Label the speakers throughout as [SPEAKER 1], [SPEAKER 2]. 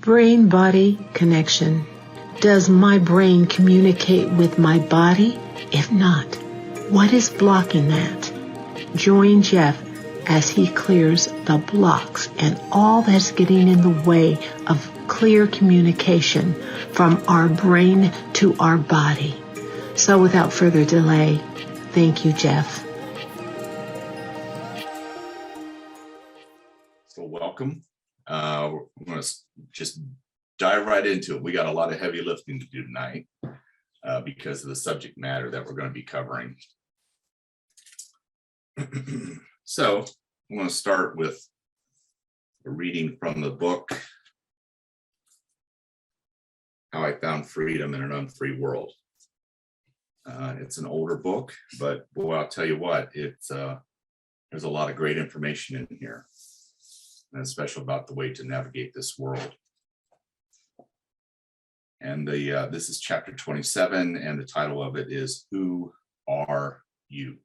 [SPEAKER 1] Brain-body connection. Does my brain communicate with my body? If not, what is blocking that? Join Jeff as he clears the blocks and all that's getting in the way of clear communication from our brain to our body. So without further delay, thank you, Jeff.
[SPEAKER 2] So welcome. We're going to just dive right into it. We got a lot of heavy lifting to do tonight because of the subject matter that we're going to be covering. So I'm going to start with a reading from the book, How I Found Freedom in an Unfree World. It's an older book, but boy, I'll tell you what, there's a lot of great information in here, and especially about the way to navigate this world. And this is chapter 27, and the title of it is Who Are You?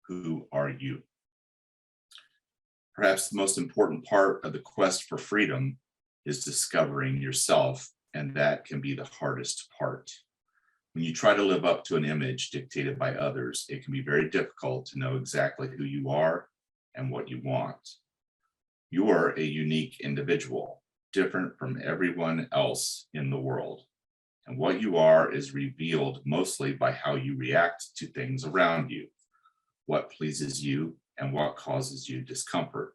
[SPEAKER 2] Who are you? Perhaps the most important part of the quest for freedom is discovering yourself, and that can be the hardest part. When you try to live up to an image dictated by others, it can be very difficult to know exactly who you are and what you want. You are a unique individual, different from everyone else in the world. And what you are is revealed mostly by how you react to things around you, what pleases you and what causes you discomfort.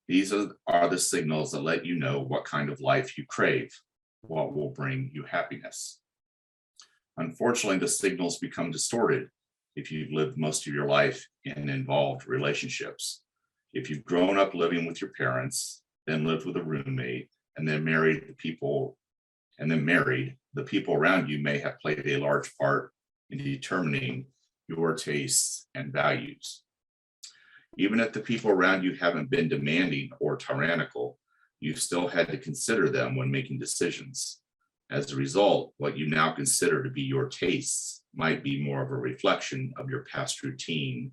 [SPEAKER 2] These are the signals that let you know what kind of life you crave, what will bring you happiness. Unfortunately, the signals become distorted if you've lived most of your life in involved relationships. If you've grown up living with your parents, then lived with a roommate, and then married, the people around you may have played a large part in determining your tastes and values. Even if the people around you haven't been demanding or tyrannical, you've still had to consider them when making decisions. As a result, what you now consider to be your tastes might be more of a reflection of your past routine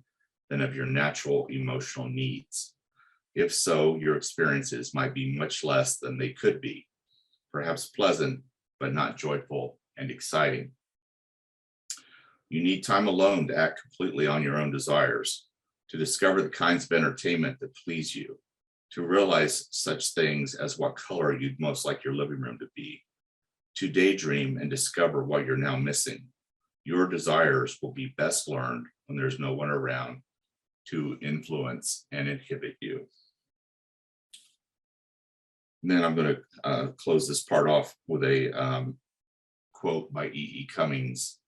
[SPEAKER 2] than of your natural emotional needs. If so, your experiences might be much less than they could be, perhaps pleasant, but not joyful and exciting. You need time alone to act completely on your own desires, to discover the kinds of entertainment that please you, to realize such things as what color you'd most like your living room to be, to daydream and discover what you're now missing. Your desires will be best learned when there's no one around to influence and inhibit you. And then I'm going to close this part off with a quote by E.E. Cummings: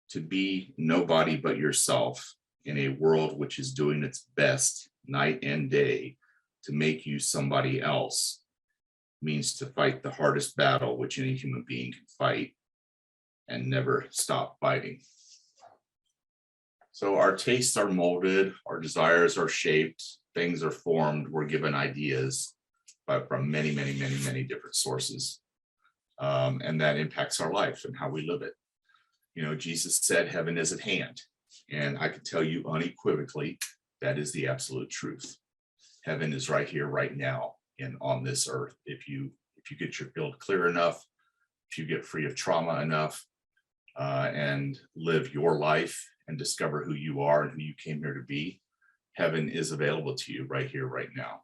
[SPEAKER 2] "To be nobody but yourself in a world which is doing its best night and day to make you somebody else means to fight the hardest battle which any human being can fight and never stop fighting." So our tastes are molded, our desires are shaped, things are formed, we're given ideas from many, many, many, many different sources. And that impacts our life and how we live it. You know, Jesus said heaven is at hand. And I can tell you unequivocally, that is the absolute truth. Heaven is right here, right now, and on this earth. If you get your field clear enough, if you get free of trauma enough, and live your life and discover who you are and who you came here to be, heaven is available to you right here, right now.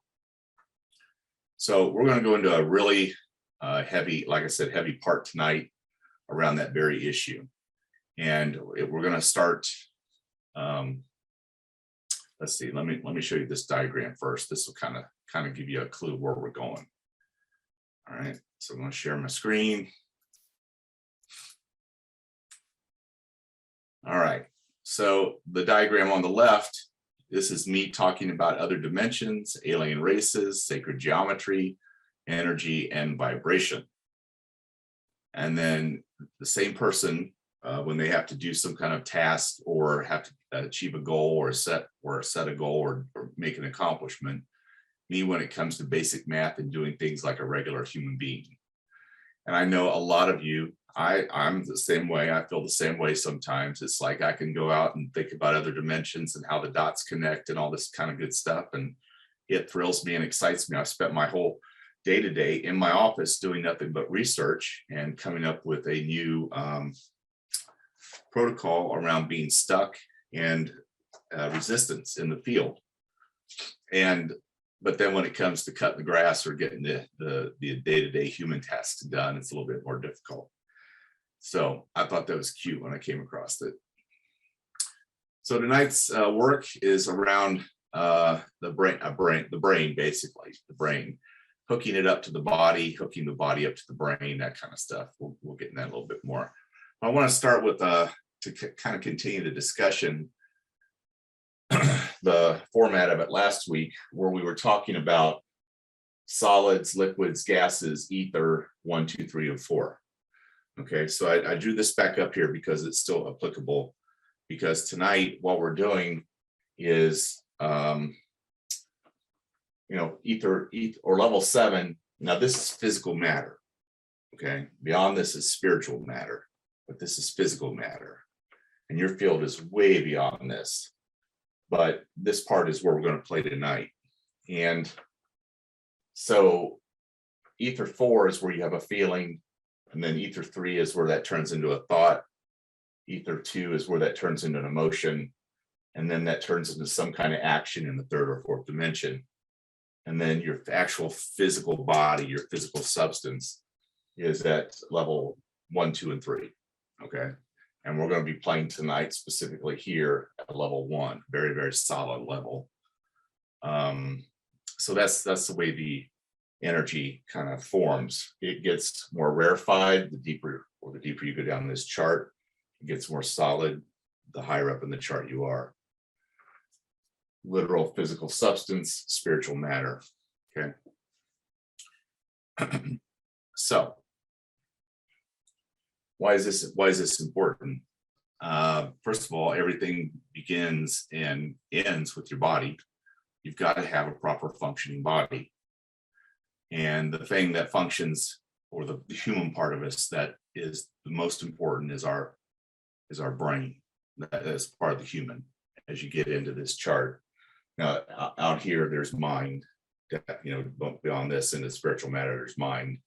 [SPEAKER 2] So we're going to go into a really heavy, like I said, heavy part tonight around that very issue. And we're going to start, let's see, let me show you this diagram first. This will kind of give you a clue where we're going. All right, so I'm going to share my screen. All right, so the diagram on the left, this is me talking about other dimensions, alien races, sacred geometry, energy, and vibration. And then the same person, when they have to do some kind of task or have to achieve a goal or set a goal or make an accomplishment, me when it comes to basic math and doing things like a regular human being. And I know a lot of you, I'm the same way. I feel the same way sometimes. It's like I can go out and think about other dimensions and how the dots connect and all this kind of good stuff. And it thrills me and excites me. I've spent my whole day to day in my office doing nothing but research and coming up with a new protocol around being stuck and resistance in the field. But then when it comes to cutting the grass or getting the day-to-day human tasks done, it's a little bit more difficult. So I thought that was cute when I came across it. So tonight's work is around the brain, basically, the brain, hooking it up to the body, hooking the body up to the brain, that kind of stuff. We'll get in that a little bit more. I want to start with to kind of continue the discussion, the format of it last week, where we were talking about solids, liquids, gases, ether, 1, 2, 3, and 4. Okay, so I drew this back up here because it's still applicable, because tonight what we're doing is ether or level 7. Now this is physical matter. Okay, beyond this is spiritual matter, but this is physical matter, and your field is way beyond this. But this part is where we're going to play tonight. And so ether 4 is where you have a feeling, and then ether 3 is where that turns into a thought. Ether 2 is where that turns into an emotion, and then that turns into some kind of action in the 3rd or 4th dimension. And then your actual physical body, your physical substance, is at level 1, 2, and 3. Okay. And we're going to be playing tonight specifically here at level 1, very, very solid level. So that's the way the energy kind of forms. It gets more rarefied the deeper you go down this chart. It gets more solid the higher up in the chart you are. Literal physical substance, spiritual matter. Okay. So why is this important? First of all, everything begins and ends with your body. You've got to have a proper functioning body. And the thing that functions, or the human part of us that is the most important, is our brain. That is part of the human as you get into this chart. Now, out here, there's mind. Beyond this, into spiritual matter, there's mind.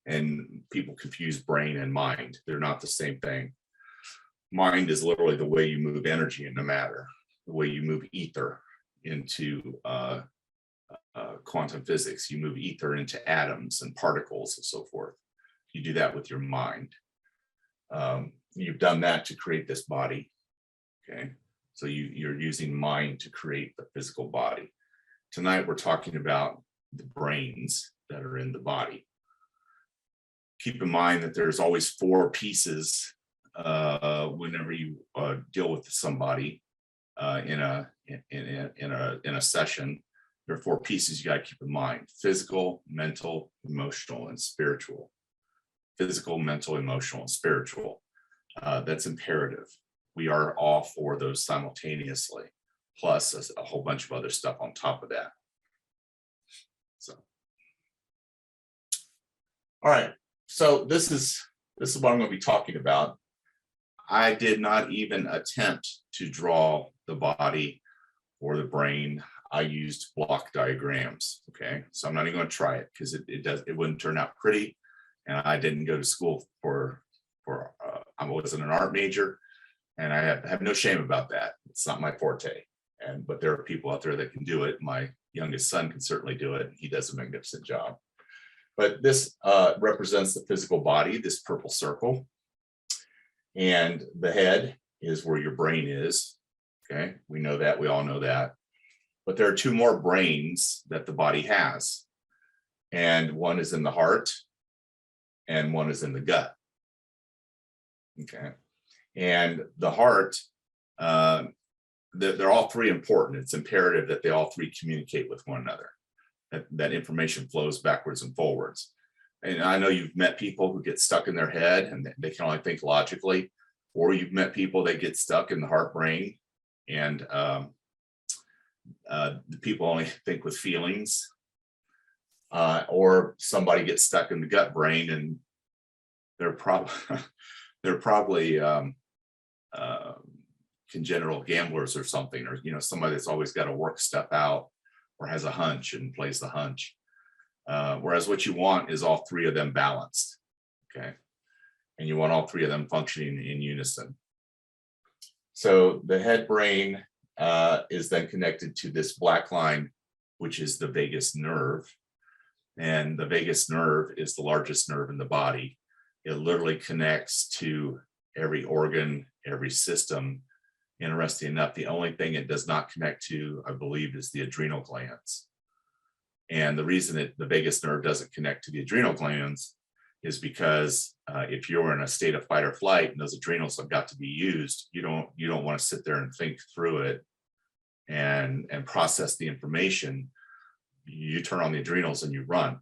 [SPEAKER 2] And people confuse brain and mind. They're not the same thing. Mind is literally the way you move energy into matter, the way you move ether into quantum physics. You move ether into atoms and particles and so forth. You do that with your mind. You've done that to create this body. Okay, so you're using mind to create the physical body. Tonight we're talking about the brains that are in the body. Keep in mind that there's always 4 pieces whenever you deal with somebody in a session. There are 4 pieces you got to keep in mind: physical, mental, emotional, and spiritual. Physical, mental, emotional, and spiritual. That's imperative. We are all 4 of those simultaneously, plus a whole bunch of other stuff on top of that. So, all right. So this is what I'm going to be talking about. I did not even attempt to draw the body or the brain. I used block diagrams. Okay, so I'm not even going to try it because it wouldn't turn out pretty. And I didn't go to school for I wasn't an art major, and I have no shame about that. It's not my forte. But there are people out there that can do it. My youngest son can certainly do it. He does a magnificent job. But this represents the physical body, this purple circle. And the head is where your brain is. Okay, we know that, we all know that. But there are 2 more brains that the body has. And one is in the heart and one is in the gut. Okay, and the heart, they're all 3 important. It's imperative that they all 3 communicate with one another. That information flows backwards and forwards. And I know you've met people who get stuck in their head and they can only think logically, or you've met people that get stuck in the heart brain and the people only think with feelings, or somebody gets stuck in the gut brain and they're probably congenital gamblers or something, or somebody that's always got to work stuff out or has a hunch and plays the hunch. Whereas what you want is all three of them balanced, okay? And you want all three of them functioning in unison. So the head brain is then connected to this black line, which is the vagus nerve. And the vagus nerve is the largest nerve in the body. It literally connects to every organ, every system. Interesting enough, the only thing it does not connect to, I believe, is the adrenal glands. And the reason the vagus nerve doesn't connect to the adrenal glands is because if you're in a state of fight or flight and those adrenals have got to be used, you don't want to sit there and think through it and process the information. You turn on the adrenals and you run.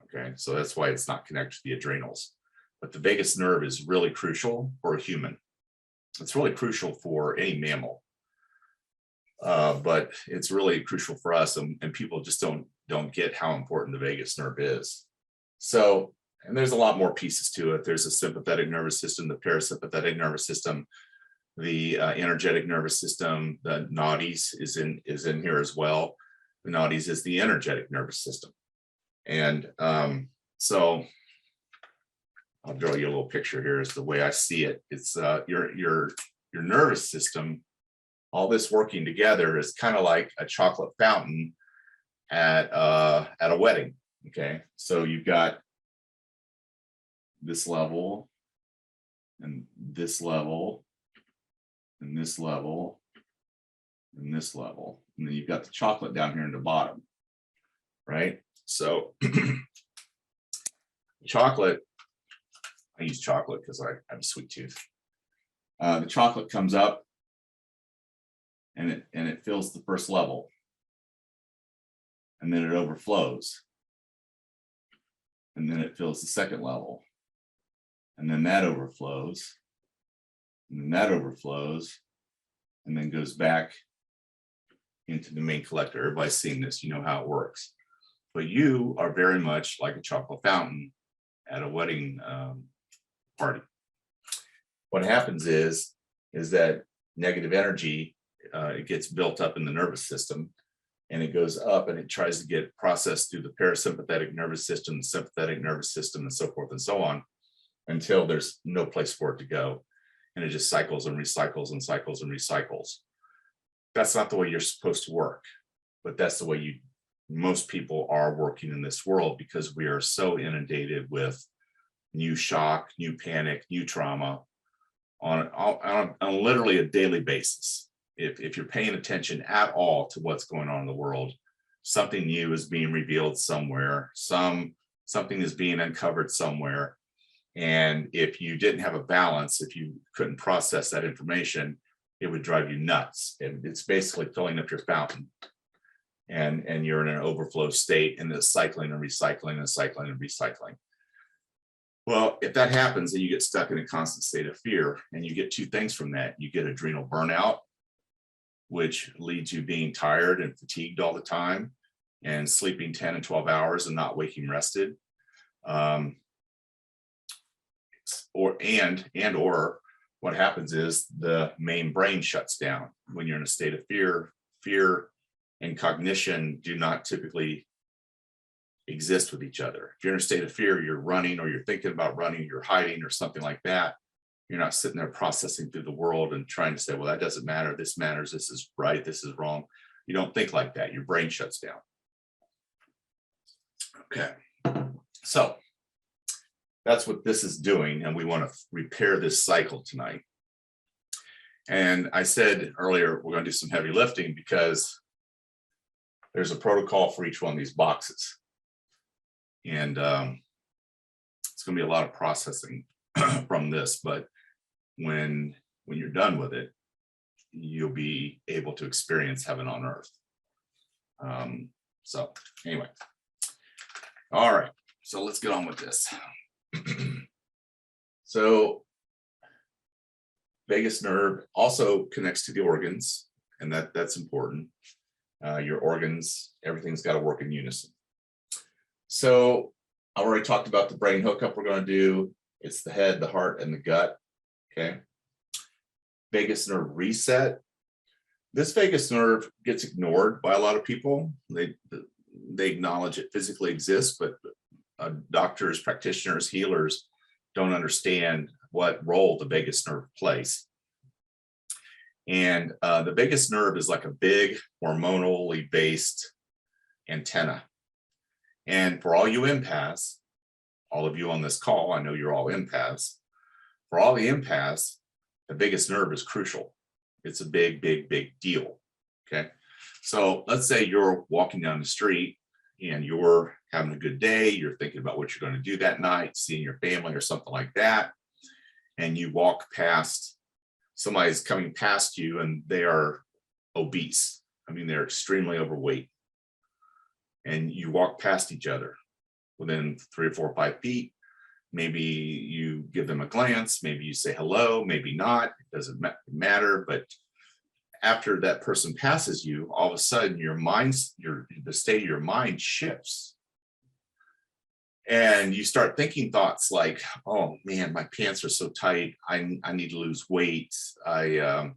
[SPEAKER 2] Okay, so that's why it's not connected to the adrenals. But the vagus nerve is really crucial for a human. It's really crucial for any mammal, but it's really crucial for us, and people just don't get how important the vagus nerve is. So, and there's a lot more pieces to it. There's a sympathetic nervous system, the parasympathetic nervous system, the energetic nervous system, the nadis is in here as well. The nadis is the energetic nervous system. And so I'll draw you a little picture here is the way I see it. It's your nervous system, all this working together is kind of like a chocolate fountain at a wedding. Okay, so you've got this level and this level and this level and this level, and then you've got the chocolate down here in the bottom, right? So chocolate, I use chocolate because I have a sweet tooth. The chocolate comes up and it fills the first level, and then it overflows, and then it fills the second level, and then that overflows, and then that overflows, and then goes back into the main collector. Everybody's seen this, you know how it works. But you are very much like a chocolate fountain at a wedding party. What happens is that negative energy, it gets built up in the nervous system, and it goes up and it tries to get processed through the parasympathetic nervous system, the sympathetic nervous system, and so forth and so on, until there's no place for it to go. And it just cycles and recycles and cycles and recycles. That's not the way you're supposed to work, but that's the way most people are working in this world, because we are so inundated with new shock, new panic, new trauma on literally a daily basis. If you're paying attention at all to what's going on in the world, something new is being revealed somewhere, something is being uncovered somewhere. And if you didn't have a balance, if you couldn't process that information, it would drive you nuts. And it's basically filling up your fountain. And you're in an overflow state, and it's cycling and recycling and cycling and recycling. Well, if that happens, then you get stuck in a constant state of fear, and you get two things from that. You get adrenal burnout, which leads you being tired and fatigued all the time, and sleeping 10 and 12 hours and not waking rested. Or what happens is the main brain shuts down when you're in a state of fear. Fear and cognition do not typically exist with each other. If you're in a state of fear, you're running, or you're thinking about running, you're hiding or something like that. You're not sitting there processing through the world and trying to say, well, that doesn't matter, this matters, this is right, this is wrong. You don't think like that. Your brain shuts down. Okay, so that's what this is doing, and we want to repair this cycle tonight. And I said earlier, we're going to do some heavy lifting because there's a protocol for each one of these boxes. And it's going to be a lot of processing from this, but when you're done with it, you'll be able to experience heaven on earth. So anyway, all right, so let's get on with this. So vagus nerve also connects to the organs, and that's important. Your organs, everything's got to work in unison. So I already talked about the brain hookup we're going to do. It's the head, the heart, and the gut. Okay. Vagus nerve reset. This vagus nerve gets ignored by a lot of people. they acknowledge it physically exists, but doctors, practitioners, healers don't understand what role the vagus nerve plays. And the vagus nerve is like a big hormonally based antenna. And for all you empaths, all of you on this call, I know you're all empaths. For all the empaths, the vagus nerve is crucial. It's a big, big, big deal. Okay. So let's say you're walking down the street and you're having a good day. You're thinking about what you're going to do that night, seeing your family or something like that. And you walk past, somebody's coming past you and they are obese. I mean, they're extremely overweight. And you walk past each other within 3 or 4 or 5 feet. Maybe you give them a glance, maybe you say hello, maybe not, it doesn't matter. But after that person passes you, all of a sudden the state of your mind shifts. And you start thinking thoughts like, oh man, my pants are so tight. I need to lose weight. I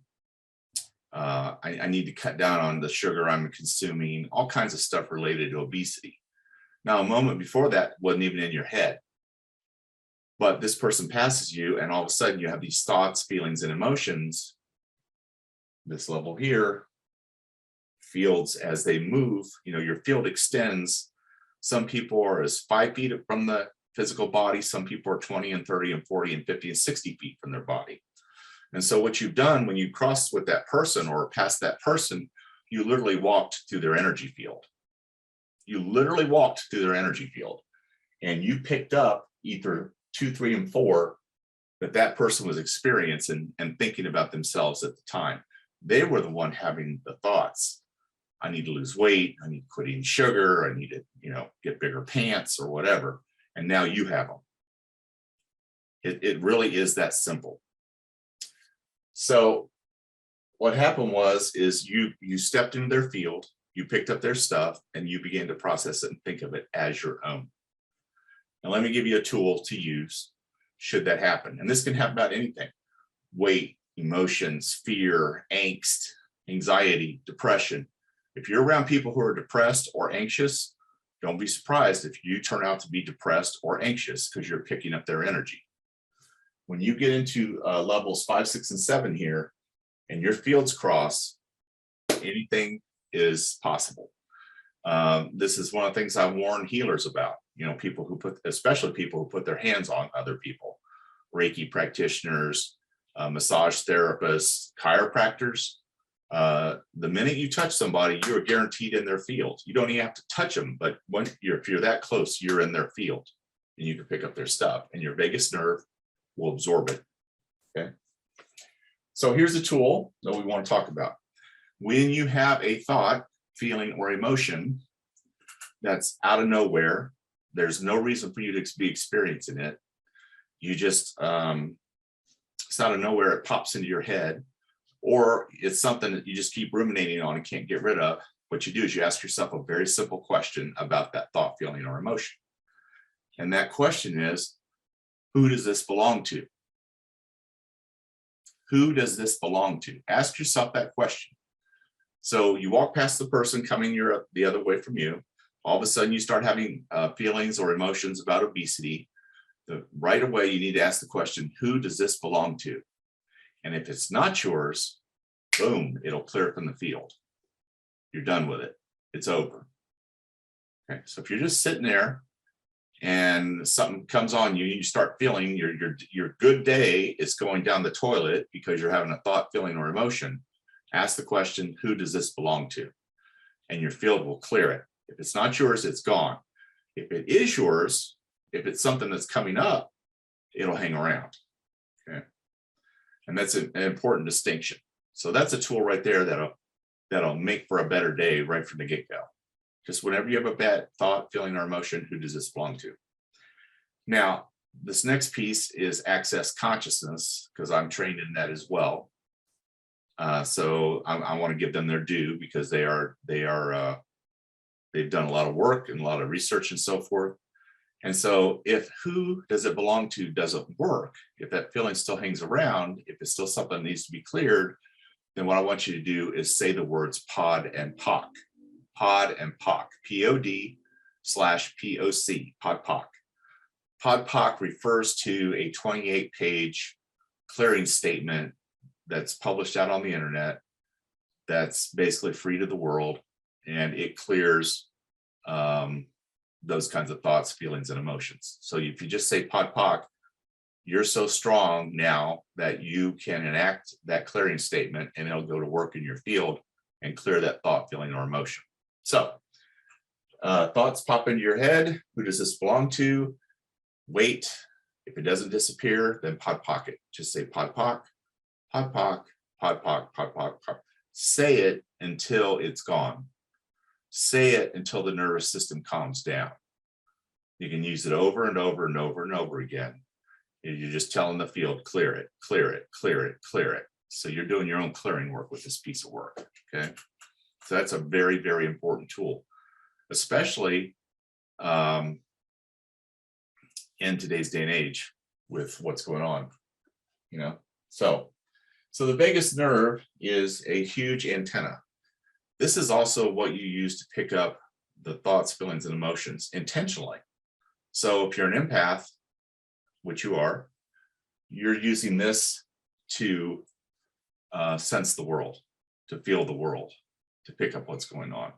[SPEAKER 2] need to cut down on the sugar I'm consuming, all kinds of stuff related to obesity. Now, a moment before that wasn't even in your head. But this person passes you and all of a sudden you have these thoughts, feelings, and emotions. This level here, fields as they move, your field extends. Some people are as 5 feet from the physical body. Some people are 20 and 30 and 40 and 50 and 60 feet from their body. And so what you've done when you cross with that person or past that person, you literally walked through their energy field. You literally walked through their energy field and you picked up either 2, 3, and 4 that person was experiencing and thinking about themselves at the time. They were the one having the thoughts. I need to lose weight. I need to quit eating sugar. I need to, get bigger pants or whatever. And now you have them. It really is that simple. So what happened is you stepped into their field, you picked up their stuff, and you began to process it and think of it as your own. Now, let me give you a tool to use should that happen. And this can happen about anything: weight, emotions, fear, angst, anxiety, depression. If you're around people who are depressed or anxious, don't be surprised if you turn out to be depressed or anxious because you're picking up their energy. When you get into levels 5, 6, and 7 here, and your fields cross, anything is possible. This is one of the things I warn healers about. Especially people who put their hands on other people, Reiki practitioners, massage therapists, chiropractors. The minute you touch somebody, you're guaranteed in their field. You don't even have to touch them, but if you're that close, you're in their field and you can pick up their stuff and your vagus nerve will absorb it. Okay. So here's a tool that we want to talk about. When you have a thought, feeling, or emotion that's out of nowhere, there's no reason for you to be experiencing it. You just, it's out of nowhere, it pops into your head, or it's something that you just keep ruminating on and can't get rid of. What you do is you ask yourself a very simple question about that thought, feeling, or emotion. And that question is, who does this belong to? Who does this belong to? Ask yourself that question. So you walk past the person coming the other way from you. All of a sudden you start having feelings or emotions about obesity. Right away, you need to ask the question, who does this belong to? And if it's not yours, boom, it'll clear from the field. You're done with it. It's over. Okay, so if you're just sitting there and something comes on you, you start feeling your good day is going down the toilet because you're having a thought, feeling, or emotion, ask the question, who does this belong to? And your field will clear it. If it's not yours, it's gone. If it is yours, if it's something that's coming up, it'll hang around. Okay. And that's an important distinction. So that's a tool right there that'll make for a better day right from the get-go. Just whenever you have a bad thought, feeling, or emotion, who does this belong to? Now, this next piece is access consciousness, because I'm trained in that as well. So I want to give them their due because they've done a lot of work and a lot of research and so forth. And so if who does it belong to doesn't work, if that feeling still hangs around, if it's still something that needs to be cleared, then what I want you to do is say the words pod and POC. pod and POC, POD/POC, pod POC. Pod POC refers to a 28-page clearing statement that's published out on the internet that's basically free to the world, and it clears those kinds of thoughts, feelings, and emotions. So if you just say pod POC, you're so strong now that you can enact that clearing statement and it'll go to work in your field and clear that thought, feeling, or emotion. So thoughts pop into your head. Who does this belong to? Wait. If it doesn't disappear, then pod pocket. Just say pod POC, pod POC, pod POC, pod POC, pod. Say it until it's gone. Say it until the nervous system calms down. You can use it over and over and over and over again. You're just telling the field, clear it, clear it, clear it, clear it. So you're doing your own clearing work with this piece of work, okay? So that's a very, very important tool, especially in today's day and age with what's going on, you know? So the vagus nerve is a huge antenna. This is also what you use to pick up the thoughts, feelings, and emotions intentionally. So if you're an empath, which you are, you're using this to sense the world, to feel the world, to pick up what's going on.